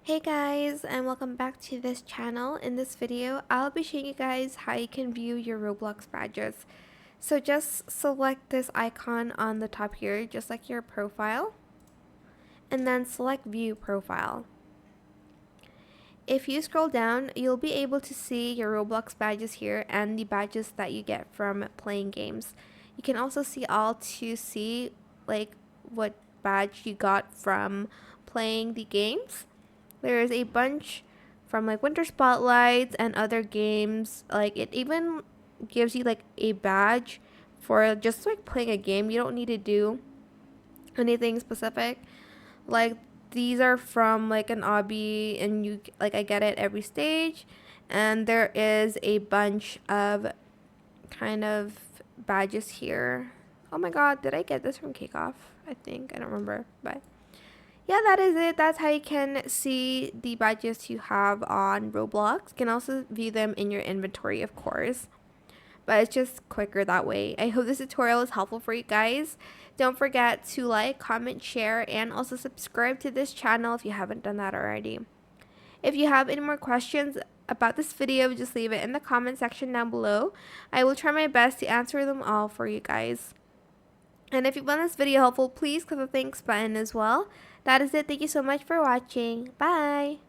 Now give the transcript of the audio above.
Hey guys, and welcome back to this channel. In this video, I'll be showing you guys how you can view your Roblox badges. So just select this icon on the top here, just like your profile, and then select view profile. If you scroll down, you'll be able to see your Roblox badges here and the badges that you get from playing games. You can also see all to see like what badge you got from playing the games. There's a bunch from like Winter Spotlights and other games. Like it even gives you like a badge for just like playing a game. You don't need to do anything specific. Like these are from like an obby and you like I get it every stage, and there is a bunch of kind of badges here. Oh my god, did I get this from Kickoff? I think I don't remember, but yeah, that is it. That's how you can see the badges you have on Roblox. You can also view them in your inventory, of course. But it's just quicker that way. I hope this tutorial is helpful for you guys. Don't forget to like, comment, share, and also subscribe to this channel if you haven't done that already. If you have any more questions about this video, just leave it in the comment section down below. I will try my best to answer them all for you guys. And if you found this video helpful, please click the thanks button as well. That is it. Thank you so much for watching. Bye!